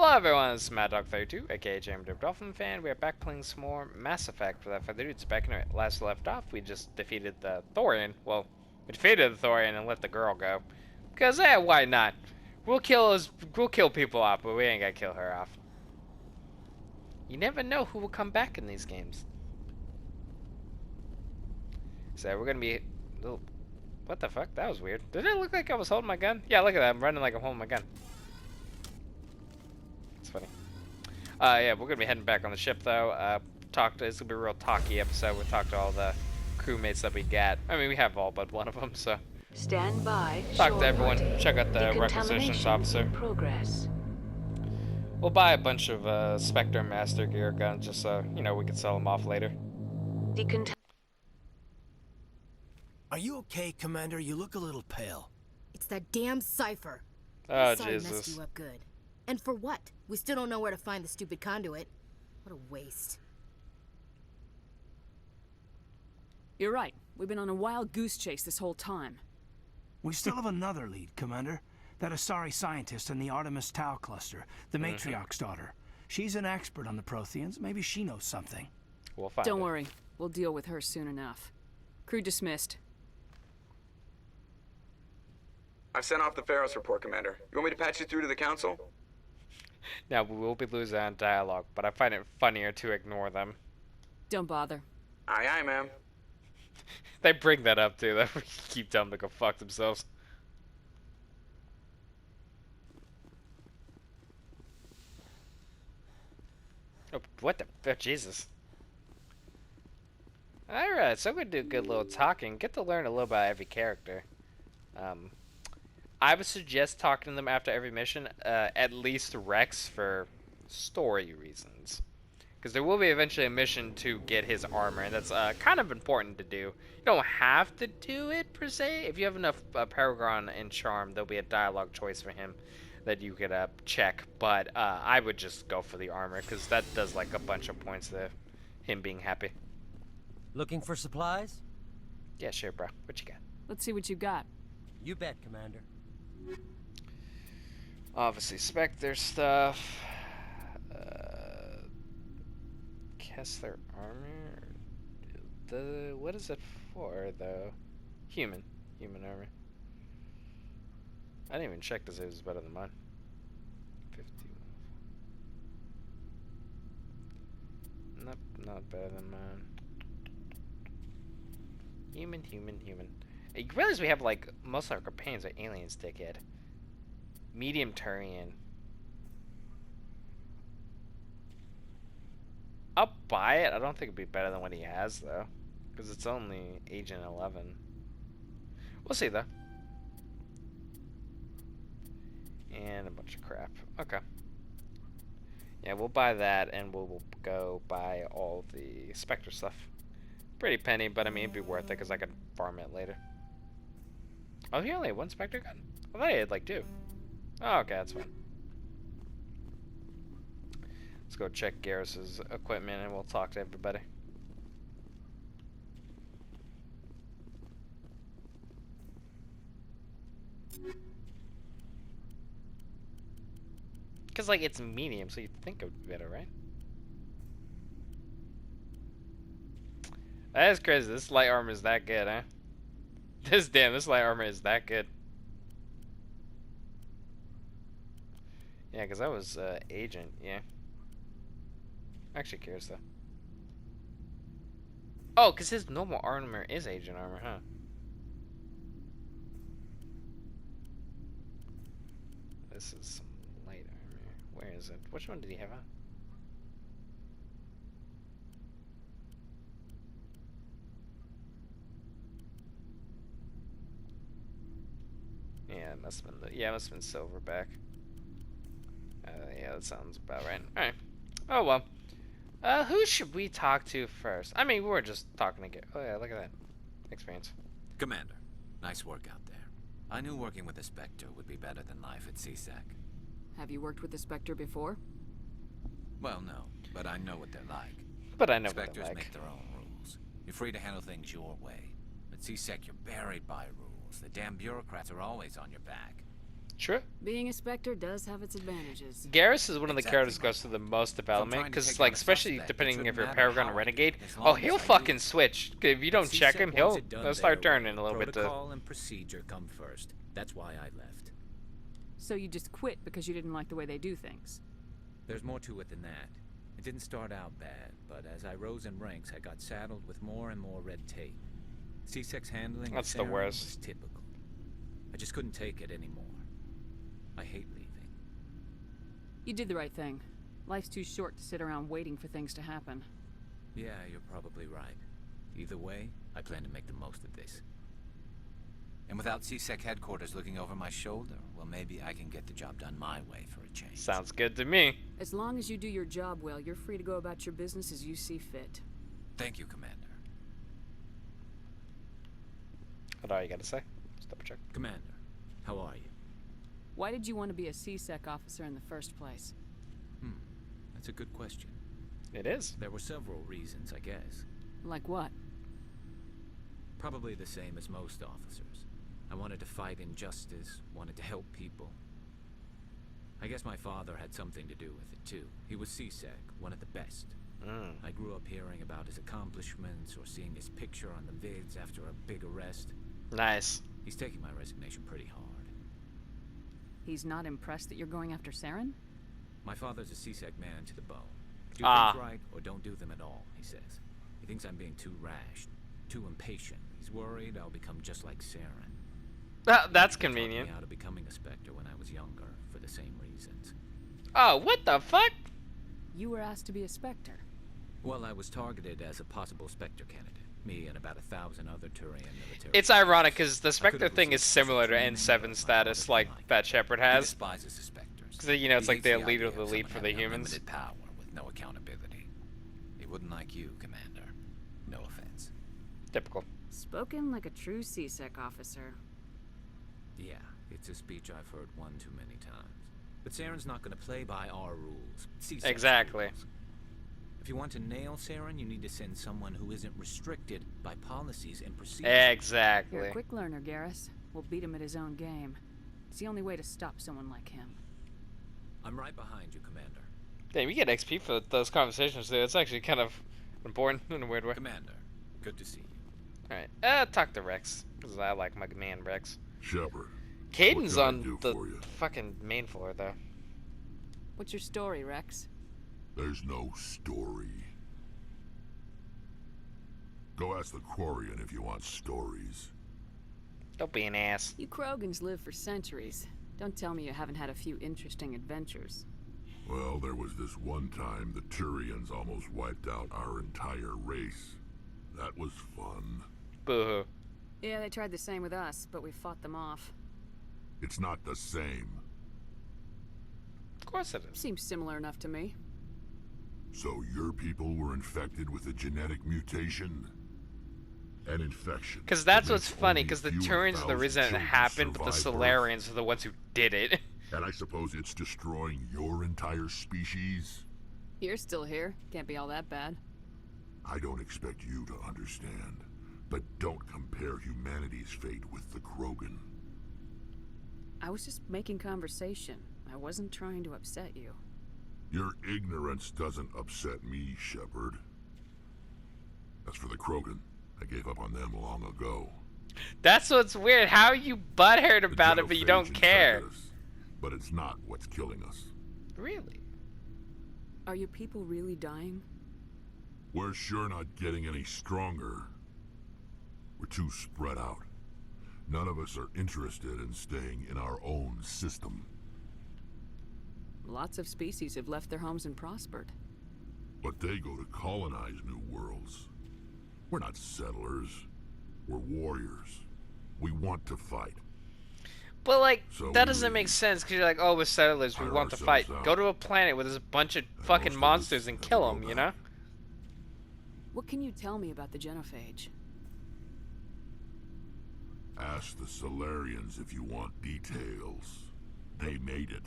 Hello everyone, this is MaddDog32, aka JamDub Dolphin Fan. We are back playing some more Mass Effect. Without further ado, it's back in our last left off. We just defeated the Thorian. Well, we defeated the Thorian and let the girl go. Because, why not? We'll kill people off, but we ain't gonna kill her off. You never know who will come back in these games. So we're gonna be... What the fuck? That was weird. Did it look like I was holding my gun? Yeah, look at that. I'm running like I'm holding my gun. It's funny. Yeah, we're gonna be heading back on the ship though. It's gonna be a real talky episode. We'll talk to all the crewmates that we got. I mean, we have all but one of them, so. Stand by. Talk to everyone. Check out the requisitions officer. Progress. We'll buy a bunch of Spectre Master Gear guns just so you know we can sell them off later. Are you okay, Commander? You look a little pale. It's that damn cipher. Oh, Sorry Jesus. messed you up good. And for what? We still don't know where to find the stupid conduit. What a waste. You're right. We've been on a wild goose chase this whole time. We still have another lead, Commander. That Asari scientist in the Artemis Tau cluster, the Matriarch's daughter. She's an expert on the Protheans. Maybe she knows something. We'll find Don't it. worry. We'll deal with her soon enough. Crew dismissed. I've sent off the Pharos report, Commander. You want me to patch you through to the Council? Now, we will be losing on dialogue, but I find it funnier to ignore them. Don't bother. Aye, aye, ma'am. They bring that up, too. They keep telling them to go fuck themselves. Oh, what the... Oh, Jesus. Alright, so we're going to do a good little talking. Get to learn a little about every character. I would suggest talking to them after every mission, at least Rex for story reasons. Because there will be eventually a mission to get his armor, and that's kind of important to do. You don't have to do it, per se. If you have enough Paragon and Charm, there'll be a dialogue choice for him that you could check. But I would just go for the armor, because that does like a bunch of points to him being happy. Looking for supplies? Yeah, sure, bro. What you got? Let's see what you got. You bet, Commander. Obviously, Spectre stuff. Kessler armor. What is it for, though? Human armor. I didn't even check to see if it was better than mine. 50. Nope, not better than mine. Human. You realize we have like most of our companions are aliens, dickhead. Medium Turian. I'll buy it. I don't think it'd be better than what he has though, because it's only Agent 11. We'll see though. And a bunch of crap. Okay. Yeah, we'll buy that, and we'll go buy all the Spectre stuff. Pretty penny, but I mean it'd be worth it because I could farm it later. Oh, he only had one Spectre gun? I thought he had like two. Oh, okay, that's fine. Let's go check Garrus's equipment and we'll talk to everybody. Because, like, it's medium, so you'd think it would be better, right? That is crazy. This light armor is that good, huh? This light armor is that good. Yeah, because that was Agent, yeah. Actually curious, though. Oh, because his normal armor is Agent armor, huh? This is some light armor. Where is it? Which one did he have on? Yeah, it must have been it must have been Silverback. Yeah, that sounds about right. Alright. Oh well. Who should we talk to first? I mean, we were just talking to get. Oh yeah, look at that. Experience. Commander, nice work out there. I knew working with the Spectre would be better than life at CSEC. Have you worked with the Spectre before? Well, no, but I know what they're like. But I know what Spectres they're like. make their own rules. You're free to handle things your way. At CSEC, you're buried by rules. The damn bureaucrats are always on your back. True. Being a Spectre does have its advantages. Garrus is one of the Exactly, characters who my goes through the most development, trying to because, take like, down a especially suspect, it depending shouldn't if you're matter Paragon how or I Renegade, do it, as oh, long he'll as I fucking do. switch. If you don't But check C-Sec him, wants he'll it done he'll start their way. turning a little bit to... Protocol and procedure come first. That's why I left. So you just quit because you didn't like the way they do things. There's more to it than that. It didn't start out bad, but as I rose in ranks, I got saddled with more and more red tape. C-Sec's handling of That's the Saren worst. was typical. I just couldn't take it anymore. I hate leaving. You did the right thing. Life's too short to sit around waiting for things to happen. Yeah, you're probably right. Either way, I plan to make the most of this. And without C-Sec headquarters looking over my shoulder, well, maybe I can get the job done my way for a change. Sounds good to me. As long as you do your job well, you're free to go about your business as you see fit. Thank you, Commander. What all you gotta say? Just double check. Commander, how are you? Why did you want to be a C-Sec officer in the first place? That's a good question. It is. There were several reasons, I guess. Like what? Probably the same as most officers. I wanted to fight injustice, wanted to help people. I guess my father had something to do with it, too. He was C-Sec, one of the best. I grew up hearing about his accomplishments or seeing his picture on the vids after a big arrest. Nice. He's taking my resignation pretty hard. He's not impressed that you're going after Saren? My father's a C-Sec man to the bone. Do Ah. things right or don't do them at all, he says. He thinks I'm being too rash, too impatient. He's worried I'll become just like Saren. That's He taught convenient. me out of becoming a Spectre when I was younger, for the same reasons. Oh, what the fuck? You were asked to be a Spectre. Well, I was targeted as a possible Spectre candidate. Me and about 1,000 other Turian military. It's ironic because the I Spectre could've thing is received similar to training, N7 but my status father like didn't that Shepard He has. despises the Spectres. 'Cause, you know, it's He like hates the leader of the idea elite someone for the having humans. unlimited power with no accountability. He wouldn't like you, Commander. No offense. Typical. Spoken like a true C-Sec officer. Yeah, it's a speech I've heard one too many times. But Saren's not going to play by our rules. C-Sec's Exactly. rules. If you want to nail Saren, you need to send someone who isn't restricted by policies and procedures. You're a Exactly. quick learner, Garrus. We'll beat him at his own game. It's the only way to stop someone like him. I'm right behind you, Commander. Damn, you get XP for those conversations, dude. It's actually kind of important in a weird way. Commander, good to see you. Alright, talk to Rex, because I like my man Rex. Shepard. Caden's what can I on do the for you? fucking main floor, though. What's your story, Rex? There's no story. Go ask the Quarian if you want stories. Don't be an ass. You Krogans live for centuries. Don't tell me you haven't had a few interesting adventures. Well, there was this one time the Turians almost wiped out our entire race. That was fun. Boo-hoo. Yeah, they tried the same with us, but we fought them off. It's not the same. Of course it is. Seems similar enough to me. So your people were infected with a genetic mutation? An infection. Because that's that what's makes funny, only because the fewer Turians are the thousand reason it children happened, but the survive Solarians are the ones who did it. Earth. And I suppose it's destroying your entire species? You're still here. Can't be all that bad. I don't expect you to understand, but don't compare humanity's fate with the Krogan. I was just making conversation. I wasn't trying to upset you. Your ignorance doesn't upset me, Shepard. As for the Krogan, I gave up on them long ago. That's what's weird. How are you butthurt The about it, but you don't genophage care? infected us, but it's not what's killing us. Really? Are your people really dying? We're sure not getting any stronger. We're too spread out. None of us are interested in staying in our own system. Lots of species have left their homes and prospered. But they go to colonize new worlds. We're not settlers. We're warriors. We want to fight. But, like, So that we doesn't make leave. sense, because you're like, oh, we're settlers, we Tire want to ourselves fight. out. Go to a planet where there's a bunch of most fucking of us monsters and never kill go them, you know? back. What can you tell me about the genophage? Ask the Solarians if you want details. They made it.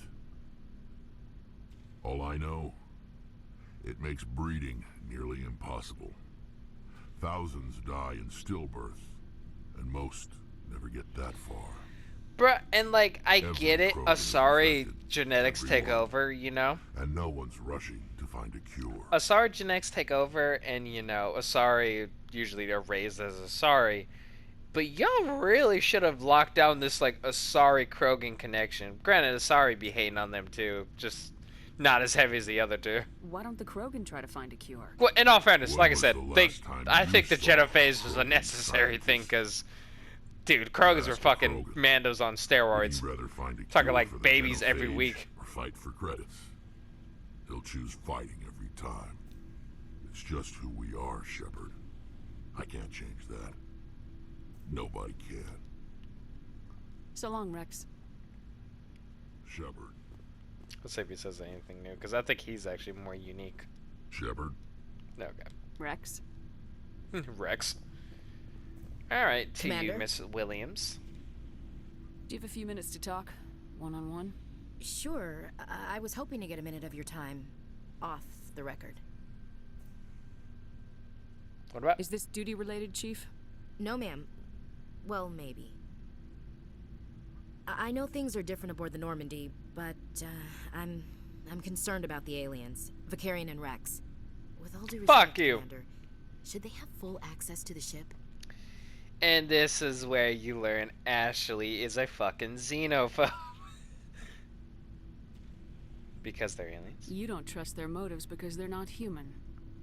All I know, it makes breeding nearly impossible. Thousands die in stillbirth, and most never get that far. Bruh, and like, I Every get it. Krogan is Asari infected. genetics take Everyone. over, you know? And no one's rushing to find a cure. Asari genetics take over, and you know, Asari usually are raised as Asari. But y'all really should have locked down this like Asari Krogan connection. Granted, Asari be hating on them too, just not as heavy as the other two. Why don't the Krogan try to find a cure? Well, in all fairness, When like I was said, the they, last time I you think the saw Genophage was a Krogan necessary thing scientists? because, dude, Krogans Ask were a fucking Krogan. Mandos on Would steroids. you rather find a Talking cure like for the babies every Genophage week. Or fight for credits? He'll choose fighting every time. It's just who we are, Shepard. I can't change that. Nobody can. So long, Rex. Shepard. Let's see if he says anything new, because I think he's actually more unique. Shepard. Okay. Rex? Rex. Alright, to you, Commander? Miss Williams. Do you have a few minutes to talk? One-on-one? Sure, I was hoping to get a minute of your time off the record. What about? Is this duty-related, Chief? No, ma'am. Well, maybe. I know things are different aboard the Normandy, but I'm concerned about the aliens, Vicarian and Rex. With all due respect, Fuck you. Commander, should they have full access to the ship? And this is where you learn Ashley is a fucking xenophobe. Because they're aliens. You don't trust their motives because they're not human.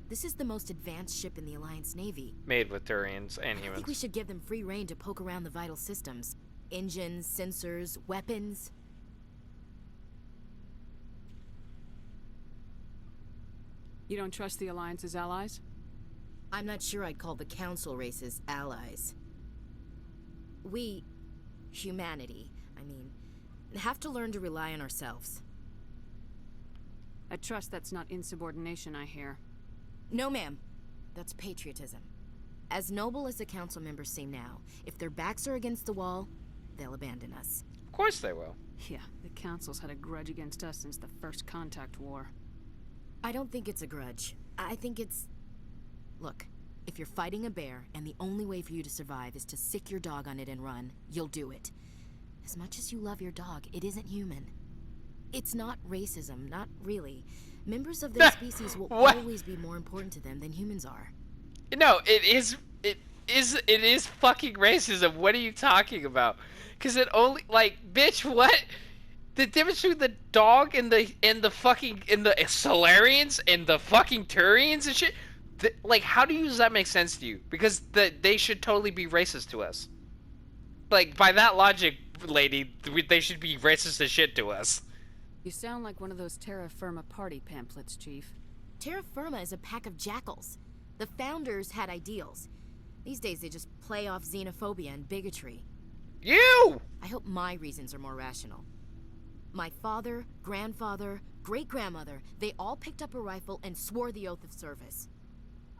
This is the most advanced ship in the Alliance Navy. Made with Turians and I think we humans. should give them free rein to poke around the vital systems. Engines, sensors, weapons. You don't trust the Alliance's allies? I'm not sure I'd call the Council races allies. We, humanity, I mean, have to learn to rely on ourselves. I trust that's not insubordination, I hear. No, ma'am. That's patriotism. As noble as the Council members seem now, if their backs are against the wall, they'll abandon us. Of course they will. Yeah, the Council's had a grudge against us since the First Contact War. I don't think it's a grudge. I think it's... Look, if you're fighting a bear and the only way for you to survive is to sick your dog on it and run, you'll do it. As much as you love your dog, it isn't human. It's not racism, not really. Members of their species will What? always be more important to them than humans are. No, it is fucking racism. What are you talking about? Because it only, like, bitch, what? The difference between the dog and the Solarians and the fucking Turians and shit, like, how does that make sense to you? Because they should totally be racist to us. Like, by that logic, lady, they should be racist as shit to us. You sound like one of those Terra Firma party pamphlets, Chief. Terra Firma is a pack of jackals. The founders had ideals. These days they just play off xenophobia and bigotry. You! I hope my reasons are more rational. My father, grandfather, great-grandmother, they all picked up a rifle and swore the oath of service.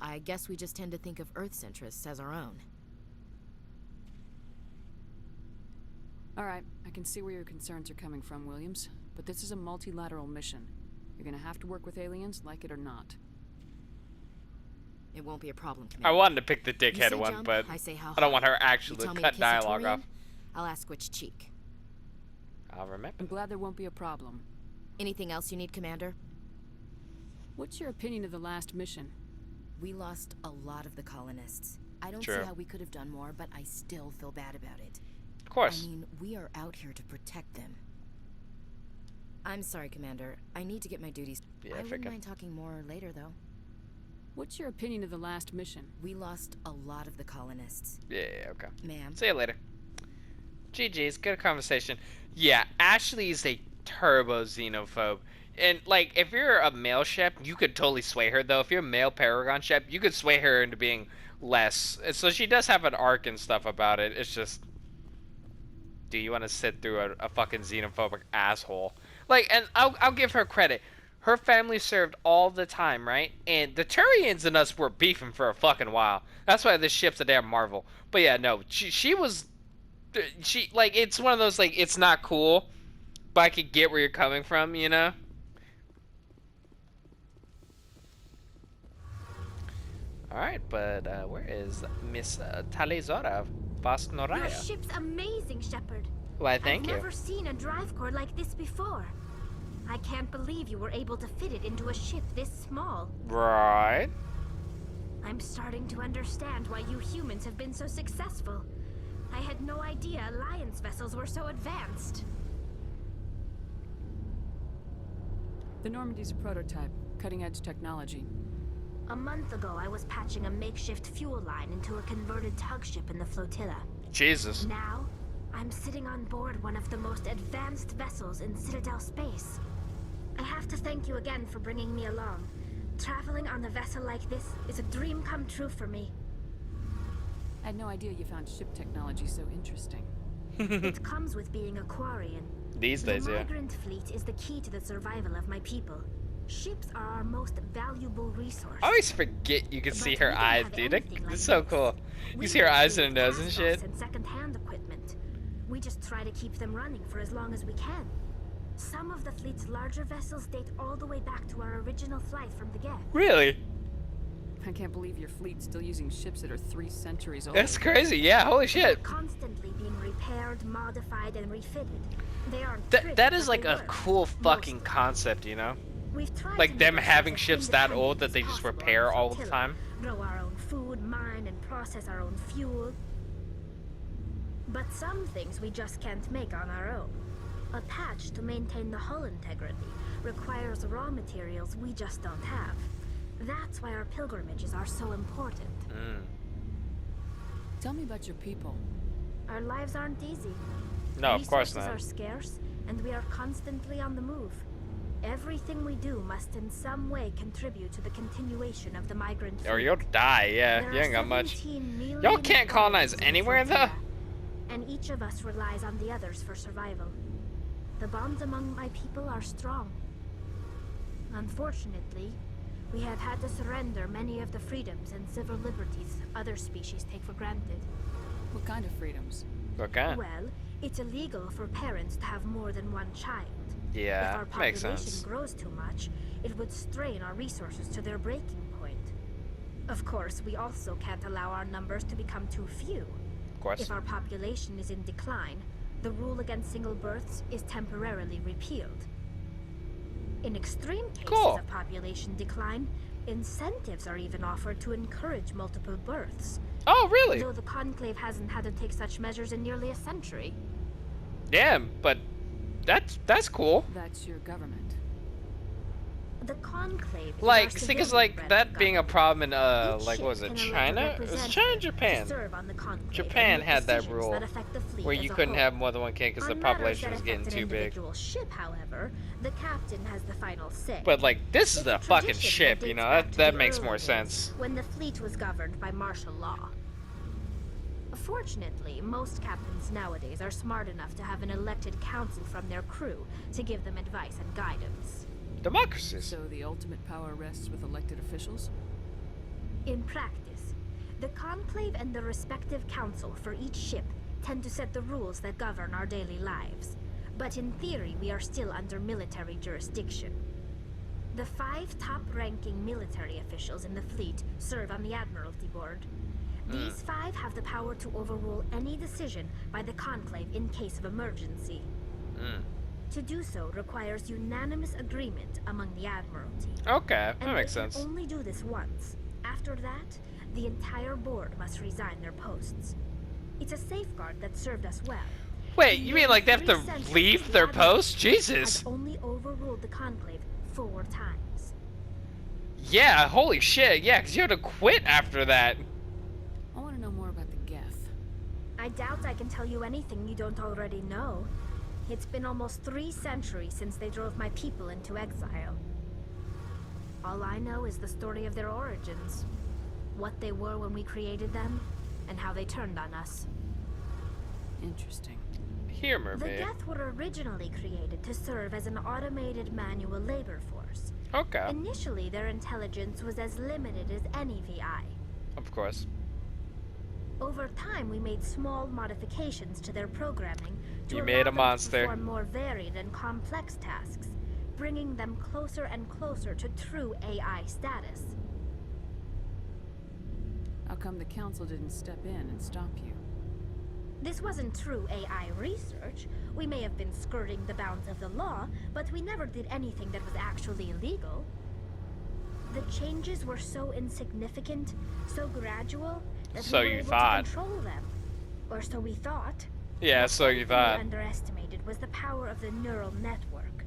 I guess we just tend to think of Earth's interests as our own. Alright, I can see where your concerns are coming from, Williams. But this is a multilateral mission. You're gonna have to work with aliens, like it or not. It won't be a problem, I Commander. wanted to pick the You dickhead say one, jump, but I say how I don't want her high. actually You to tell me cut kiss a dialogue Turian, off. I'll ask which cheek. I'll remember. I'm glad there won't be a problem. Anything else you need, Commander? What's your opinion of the last mission? We lost a lot of the colonists. I don't True. see how we could have done more, but I still feel bad about it. Of course. I mean, we are out here to protect them. I'm sorry, Commander. I need to get my duties. Yeah, I wouldn't figure. mind talking more later, though. What's your opinion of the last mission? We lost a lot of the colonists. Yeah, okay. Ma'am. See you later. GG's, good conversation. Yeah, Ashley is a turbo xenophobe. And, like, if you're a male Shep, you could totally sway her, though. If you're a male Paragon Shep, you could sway her into being less. And so she does have an arc and stuff about it. It's just, do you want to sit through a fucking xenophobic asshole? Like, and I'll give her credit. Her family served all the time, right? And the Turians and us were beefing for a fucking while. That's why this ship's a damn marvel. But yeah, no, she was... She, like, it's one of those, like, it's not cool, but I could get where you're coming from, you know? Alright, but where is Miss Talizora Your Vosnoraya? ship's amazing, Shepard. Why, thank I've you. never seen a drive core like this before. I can't believe you were able to fit it into a ship this small. Right. I'm starting to understand why you humans have been so successful. I had no idea Alliance vessels were so advanced. The Normandy's a prototype, cutting-edge technology. A month ago, I was patching a makeshift fuel line into a converted tug ship in the flotilla. Jesus. Now, I'm sitting on board one of the most advanced vessels in Citadel space. I have to thank you again for bringing me along. Traveling on a vessel like this is a dream come true for me. I had no idea you found ship technology so interesting. It comes with being a Quarian. These days, the yeah. migrant fleet is the key to the survival of my people. Ships are our most valuable resource. I always forget you can see her we don't eyes, have dude. anything like It's so this. cool. We You see her don't eyes do and her nose and cast-offs shit. and second-hand equipment. We just try to keep them running for as long as we can. Some of the fleet's larger vessels date all the way back to our original flight from the Geth. Really? I can't believe your fleet's still using ships that are 3 centuries old. That's crazy. Yeah, holy shit. Constantly being repaired, modified, and refitted. They aren't That is but like they a work. cool fucking concept, you know? We've tried Like to them make having ourselves as ships that old independent that they as just possible repair on all the flotilla. time. Grow our own food, mine, and process our own fuel. But some things we just can't make on our own. A patch to maintain the hull integrity requires raw materials we just don't have. That's why our pilgrimages are so important. Tell me about your people. Our lives aren't easy. No, of course Resources not. are scarce, and we are constantly on the move. Everything we do must in some way contribute to the continuation of the migrant Or fleet. you'll die, yeah. There You are ain't got much. 17 million Y'all can't colonize Quarians in the anywhere, though? flotilla, and each of us relies on the others for survival. The bonds among my people are strong. Unfortunately, we have had to surrender many of the freedoms and civil liberties other species take for granted. What kind of freedoms? What kind? Well, it's illegal for parents to have more than one child. Yeah, If our makes population sense. grows too much, it would strain our resources to their breaking point. Of course, we also can't allow our numbers to become too few. Of course. If our population is in decline, the rule against single births is temporarily repealed. In extreme cases Cool. of population decline, incentives are even offered to encourage multiple births. Oh, really? Though the Conclave hasn't had to take such measures in nearly a century. Damn, but that's cool. That's your government. The Conclave is Like, our see, cause civilian like branch that of being a government. problem in Each like ship what was it, can elect a China? It was representative China or to Japan? serve on the Conclave Japan and make had that decisions rule that affect the fleet where as you a couldn't whole. have more than one kid because the On matters population that was getting affect an too big. individual ship, however, the captain has the final say. But like, this is It's a a fucking tradition ship, that you dates know? back That to that the makes early more days, sense. when the fleet was governed by martial law. Fortunately, most captains nowadays are smart enough to have an elected council from their crew to give them advice and guidance. Democracies. So the ultimate power rests with elected officials? In practice, the Conclave and the respective council for each ship tend to set the rules that govern our daily lives. But in theory, we are still under military jurisdiction. The 5 top-ranking military officials in the fleet serve on the Admiralty Board. These 5 have the power to overrule any decision by the Conclave in case of emergency. To do so requires unanimous agreement among the Admiralty. Okay, And that makes they can sense. only do this once. After that, the entire board must resign their posts. It's a safeguard that served us well. Wait, you mean like they have to leave their post? Jesus. Has only overruled the Conclave 4 times. Yeah, holy shit. Yeah, because you had to quit after that. I want to know more about the Geth. I doubt I can tell you anything you don't already know. It's been almost 3 centuries since they drove my people into exile. All I know is the story of their origins. What they were when we created them, and how they turned on us. Interesting. Humor The me. Geth were originally created to serve as an automated manual labor force. Okay, Initially, their intelligence was as limited as any VI. of course. Over time, we made small modifications to their programming to You allow made a them monster. to perform more varied and complex tasks, bringing them closer and closer to true AI status. How come the council didn't step in and stop you? This wasn't true AI research. We may have been skirting the bounds of the law, but we never did anything that was actually illegal. The changes were so insignificant, so gradual, that So we were you able thought. to control them. Or so we thought. Yeah, so you What we thought. underestimated was the power of the neural network.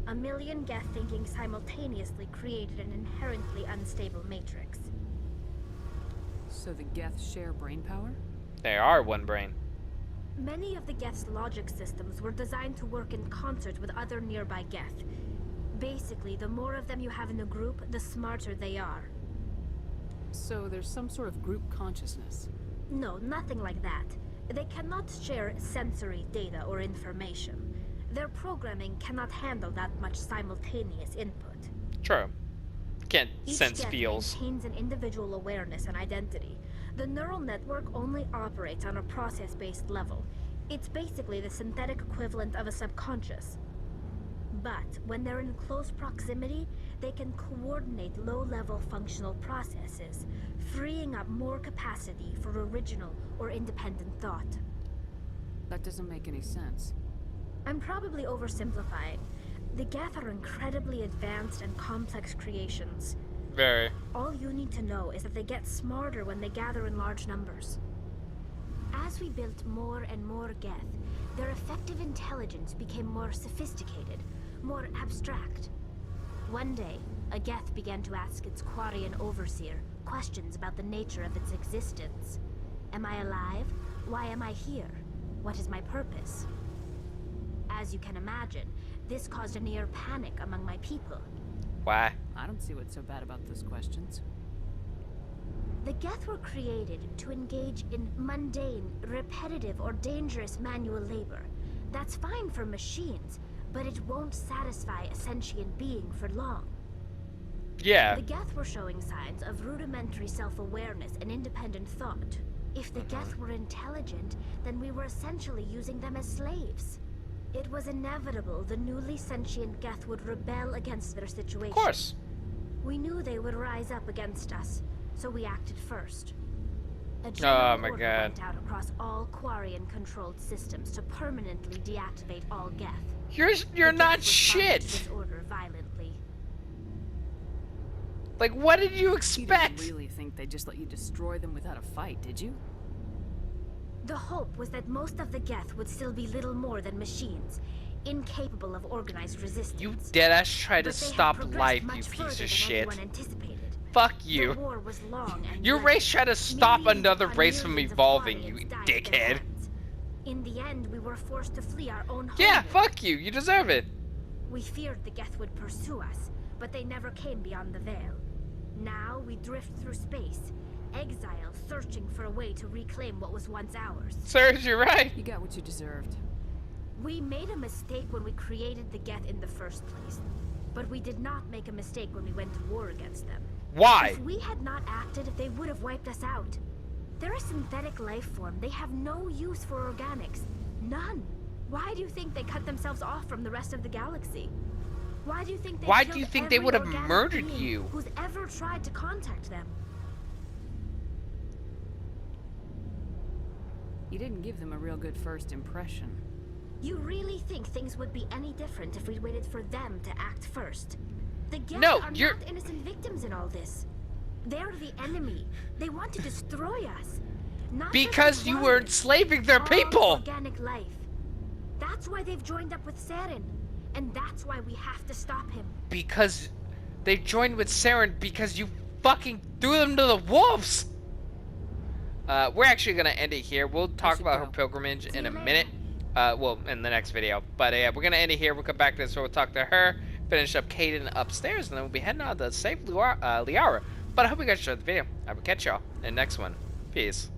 A million Geth thinking simultaneously created an inherently unstable matrix. So the Geth share brain power? They are one brain. Many of the Geth's logic systems were designed to work in concert with other nearby Geth. Basically, the more of them you have in a group, the smarter they are. So there's some sort of group consciousness. No, nothing like that. They cannot share sensory data or information. Their programming cannot handle that much simultaneous input. True. Can't Each sense Geth feels. maintains an individual awareness and identity. The neural network only operates on a process-based level. It's basically the synthetic equivalent of a subconscious. But when they're in close proximity, they can coordinate low-level functional processes, freeing up more capacity for original or independent thought. That doesn't make any sense. I'm probably oversimplifying. The Geth are incredibly advanced and complex creations. Very. All you need to know is that they get smarter when they gather in large numbers. As we built more and more Geth, their effective intelligence became more sophisticated, more abstract. One day, a Geth began to ask its Quarian overseer questions about the nature of its existence. Am I alive? Why am I here? What is my purpose? As you can imagine, this caused a near panic among my people. Why? I don't see what's so bad about those questions. The Geth were created to engage in mundane, repetitive, or dangerous manual labor. That's fine for machines, but it won't satisfy a sentient being for long. Yeah. The Geth were showing signs of rudimentary self-awareness and independent thought. If the Geth were intelligent, then we were essentially using them as slaves. It was inevitable the newly sentient Geth would rebel against their situation. Of course. We knew they would rise up against us, so we acted first. A Oh general my order God. went out across all Quarian-controlled systems to permanently deactivate all Geth. You're The not Geth responded to shit. this order violently. Like, what did you You expect? didn't really think they'd just let you destroy them without a fight, did you? The hope was that most of the Geth would still be little more than machines, incapable of organized resistance. You deadass tried to But they had stop progressed life, much you further piece than of shit. anyone anticipated. Fuck The you. war was long and Your bloody. race tried to stop Millions another upon race from millions of evolving, you Quarians died at their dickhead. hands. In the end, we were forced to flee our own Yeah, homeland. fuck you. You deserve it. We feared the Geth would pursue us, but they never came beyond the veil. Now we drift through space, exile, searching for a way to reclaim what was once ours. Serves you right. You got what you deserved. We made a mistake when we created the Geth in the first place, but we did not make a mistake when we went to war against them. Why? If we had not acted, they would have wiped us out. They're a synthetic life form. They have no use for organics. None. Why do you think they cut themselves off from the rest of the galaxy? Why do you think they Why do killed you think they every would have organic murdered being you? who's ever tried to contact them? You didn't give them a real good first impression. You really think things would be any different if we waited for them to act first? The Geth No, are you're- not innocent victims in all this. They're the enemy. They want to destroy us. Not just Because the you were Quarians, enslaving their all people. Organic life. That's why they've joined up with Saren. And that's why we have to stop him. Because they joined with Saren because you fucking threw them to the wolves. We're actually gonna end it here. We'll talk should about her go. pilgrimage See in you a later. minute. Well, in the next video. But yeah, we're gonna end it here. We'll come back to this. So we'll talk to her, finish up Caden upstairs, and then we'll be heading out to save Liara. But I hope you guys enjoyed the video. I will catch y'all in the next one. Peace.